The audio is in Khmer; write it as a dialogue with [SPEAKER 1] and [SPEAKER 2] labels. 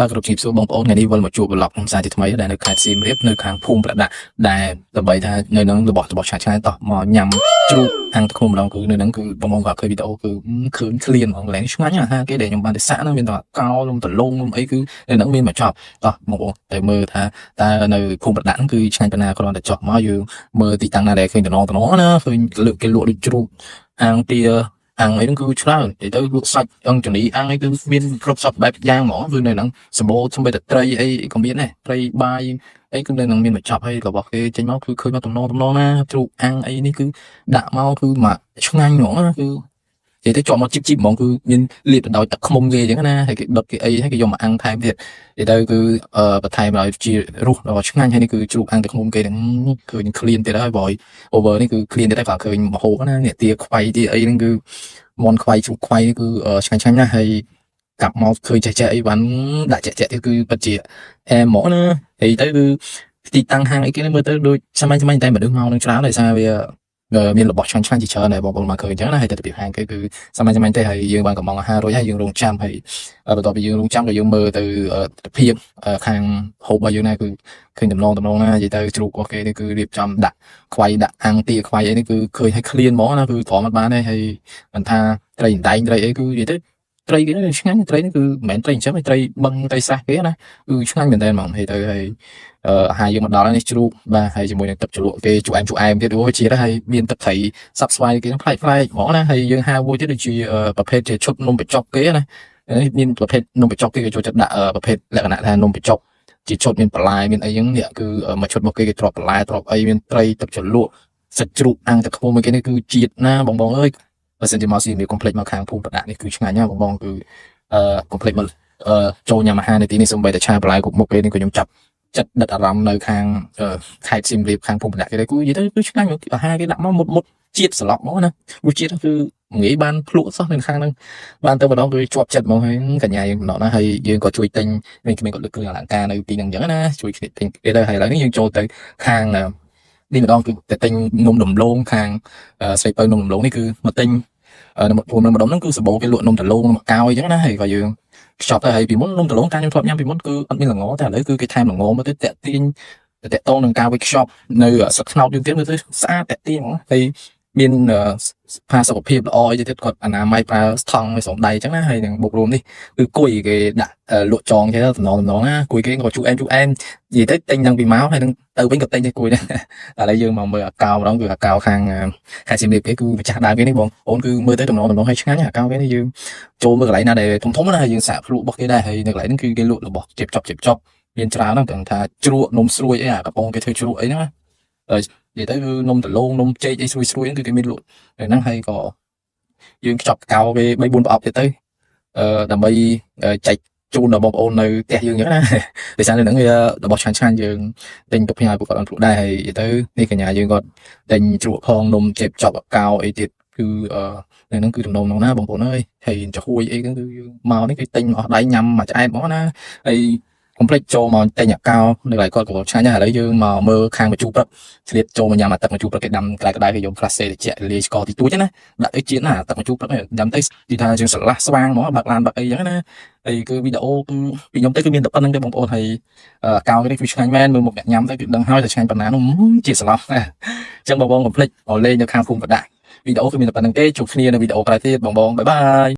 [SPEAKER 1] បាទគ្រប់ជំរាបសួរបងប្អូនថ្ងៃនេះវិលមកជួបប្លុកក្នុងសារជាថ្មីដែលនៅខេត្តសៀមរាបនៅខាងភូមិប្រដាក់ដែលដើម្បីថានៅនឹងរបស់ឆ្ងាញ់តោះមកញ៉ាំជ្រូកអាំងទឹកឃ្មុំម្ដងគឺនៅនឹងគឺបងក៏ឃើញវីដេអូគឺឃើញឃ្លានហ្មងកន្លែងឆ្ងាញ់អាហារគេដែលខ្ញុំបានទៅសាក់ហ្នឹងមានតែកោលំដលងលំអីគឺនៅនឹងមានមកចប់តោះបងប្អូនតែមើលថាតើនៅភូមិប្រដាក់ហ្នឹងគឺឆ្ងាញ់ប៉ុណ្ណាគ្រាន់តែចុះមកយើងមើលទីតាំងណាដែលឃើញតំណណាឃើញលើកគេលក់ដូចជ្រូកអាំងទាអាំងអីហ្នឹងគឺច្រើននិយាយទៅលក់សាច់អង្គជំនីអាំងអីគឺមានគ្រប់សពបែបយ៉ាងហ្មងគឺនៅហ្នឹងសម្បូរសំបីតែត្រីអីក៏មានដែរត្រីបាយអីគឺនៅហ្នឹងមានមកចប់ហើយរបស់គេចេញមកគឺឃើញមកតំណណាជ្រូកអាំងអីនេះគឺដាក់មកគឺមកឆ្ងាញ់ហ្មងណាគឺនិយាយទៅជាប់មកជីបហ្មងគឺមានលាបទៅដោយទឹកឃ្មុំគេអញ្ចឹងណាហើយគេដុតគេអីហើយគេយកមកអាំងថែមទៀតនិយាយទៅគឺបន្ថែមឲ្យជារសដល់ឆ្ងាញ់ហើយនេះគឺជ្រូកអាំងទឹកឃ្មុំគេហ្នឹងឃើញឃ្លានទៀតហើយបើ over នេះគឺឃ្លានទៀតហើយក៏ឃើញមហូបណានេះទាខ្វៃទាអីហ្នឹងគឺមន់ខ្វៃជ្រូកខ្វៃគឺឆ្ងាញ់ណាស់ហើយកាប់មកឃើញចេះអីបានដាក់ចេះទៀតគឺពិតជាអែមហ្មងណាហើយទៅគឺទីតាំងហាងអីគេមើលទៅដូចសាមញ្ញតែមនុស្សមកនឹងច្រើនដោយសារវាមានរបស់ឆ្ងាញ់ជាច្រើនដែរបងប្អូនមកឃើញអញ្ចឹងណាហើយទៅពីហាងគេគឺសាមញ្ញតែហើយយើងបានកំងអាហាររួចហើយយើងរងចាំហើយបន្ទាប់ពីយើងរងចាំក៏យើងមើលទៅទិដ្ឋភាពខាងហូបរបស់យើងណាគឺឃើញតំណណានិយាយទៅជ្រូករបស់គេនេះគឺរៀបចំដាក់ខ្វៃដាក់អាំងទាខ្វៃអីនេះគឺឃើញឲ្យឃ្លានហ្មងណាគឺទ្រាំអត់បានទេហើយមិនថាត្រីអណ្ដែងត្រីអីគឺនិយាយទៅត្រីគេនេះឆ្ងាញ់ត្រីនេះគឺមិនមែនត្រីចិញ្ចឹមទេត្រីបឹងត្រីស្រះគេណាគឺឆ្ងាញ់មែនតើហ្មងហើយទៅហើយអាហារយើងមកដល់នេះជ្រូកបាទហើយជាមួយនឹងទឹកជ្រលក់គេជូអែមទៀតអូជាតិហើយមានទឹកត្រីសាប់ស្វាយគេប្លែកហ្មងណាហើយយើងហៅមួយទៀតដូចជាប្រភេទជាឈុតនំបញ្ចុកគេណានេះមានប្រភេទនំបញ្ចុកគេចូលចិត្តដាក់ប្រភេទលក្ខណៈថានំបញ្ចុកជាឈុតមានបន្លែមានអីហ្នឹងនេះគឺមួយឈុតមកគេទ្របបន្លែទ្របអីមានត្រីទឹកជ្រលក់សាច់ជ្រូកអាំងទឹកឃ្មុំគេនេះគឺជាតិណាបងអើយបើសិនជាមកស៊ីមានកុំភ្លេចមកខាងភូមិប្រដាក់នេះគឺឆ្ងាញ់ណាបងគឺកុំភ្លេចមកចូលញ៉ាំអាហារនៅទីនេះសូម្បីតែឆាបន្លែគ្រប់មុខគេនេះក៏ខ្ញុំចាប់ចិត្តដិតអារម្មណ៍នៅខាងខេត្តសៀមរាបខាងភូមិប្រដាក់គេដែរគឺនិយាយទៅគឺឆ្ងាញ់អាហារគេដាក់មកមុតជាតិស្លប់ហ្មងណារសជាតិគឺងាយបានភ្លក់សោះនៅខាងហ្នឹងបានទៅម្ដងគឺជាប់ចិត្តហ្មងហើយកញ្ញាយើងម្ដងណាហើយយើងក៏ជួយទិញវិញក្មេងក៏លើកគ្រឿងអលង្ការនៅទីហ្នឹងអញ្ចឹងណាជួយគ្នាទិញគេទៅហើយឥឡូវនេះយើងចូលទៅខាងនេះម្ដងគឺតែទិញនំដំឡូងខាងស្រីពៅនំដំឡូងនេះគឺមកទិញនៅភូមិនៅម្ដុំហ្នឹងគឺសម្បូរគេលក់នំដលងនំកៅអញ្ចឹងណាហើយក៏យើងខ្ចប់ទៅហើយពីមុននំដលងការខ្ញុំធ្លាប់ញ៉ាំពីមុនគឺអត់មានល្ងតែឥឡូវគឺគេថែមល្ងមកទៅតាក់ទាញតាក់តងនឹងការវេចខ្ចប់នៅស្លឹកត្នោតយើងទៀតមើលទៅស្អាតតាក់ទាញហ្មងហើយមានផាសុខភាពល្អអីទៀតគាត់អនាម័យប្រើស្ថង់ឲ្យស្រោមដៃអញ្ចឹងណាហើយនឹងបុករួមនេះគឺគុយគេដាក់លក់ចងគេតំណណាគុយគេក៏ជូអែមនិយាយទៅទិញតាំងពីមកហើយនឹងទៅវិញក៏ទិញតែគុយដែរឥឡូវយើងមកមើលអាកោម្ដងគឺអាកោខាងខេត្តសៀមរាបគេគឺម្ចាស់ដើមគេនេះបងអូនគឺមើលទៅតំណឲ្យឆ្ងាញ់អាកោគេនេះយើងចូលមើលកន្លែងណាដែលធំណាយើងសាក់ភ្លក់របស់គេដែរហើយនៅកន្លែងហ្នឹងគឺគេលក់របស់ជិបចប់មានច្រើនហ្នឹងទាំងថាជ្រក់នំស្រួយអីអាកំប៉ុងគេធ្វើជ្រក់អីហ្នឹងណានិយាយទៅគឺនំដលងនំចេកអីស្រួយហ្នឹងគឺគេមានលក់ហ្នឹងហើយក៏យើងខ្ចប់កៅគេ3 4ប្រអប់ទៀតទៅដើម្បីចែកជូនដល់បងប្អូននៅផ្ទះយើងអញ្ចឹងណាដោយសារនៅហ្នឹងវារបស់ឆ្ងាញ់យើងទិញទៅផ្ញើពួកគាត់អត់ភ្លក់ដែរហើយនិយាយទៅនេះកញ្ញាយើងគាត់ទិញជ្រក់ផងនំចេកចប់កៅអីទៀតគឺនៅហ្នឹងគឺតំណណាបងប្អូនអើយហើយចាហួយអីហ្នឹងគឺយើងមកនេះគេទិញអស់ដៃញ៉ាំមួយឆ្អែតហ្មងណាហើយកុំភ្លេចចូលមកទិញអាកោនៅកន្លែងគាត់ក៏ឆ្ងាញ់ដែរឥឡូវយើងមកមើលខាងមជូរព្រឹកឆ្លៀតចូលមកញ៉ាំអាទឹកមជូរព្រឹកគេដាំក្តៅគេយកផ្លាសេតិចលាយស្ករតិចតួចណាដាក់ទៅជាតិណាទឹកមជូរព្រឹកនេះញ៉ាំទៅទីថាយើងស្រឡះស្វាងហ្មងបាក់ឡានបាក់អីចឹងណាហើយគឺវីដេអូគឺពីខ្ញុំទៅគឺមានតែប៉ុណ្្នឹងទេបងប្អូនហើយកោនេះគឺឆ្ងាញ់មែនមើលមុខអ្នកញ៉ាំទៅគឺដឹងហើយតែឆ្ងាញ់ប៉ុណ្ណានោះជាតិស្រឡះណាអញ្ចឹងបងកុំភ្លេចមកលេងនៅខាងភូមិប្រដាក់វីដេអូគឺមានតែប៉ុណ្្នឹងទេជួបគ្នានៅវីដេអូក្រោយទៀតបងបាយបាយ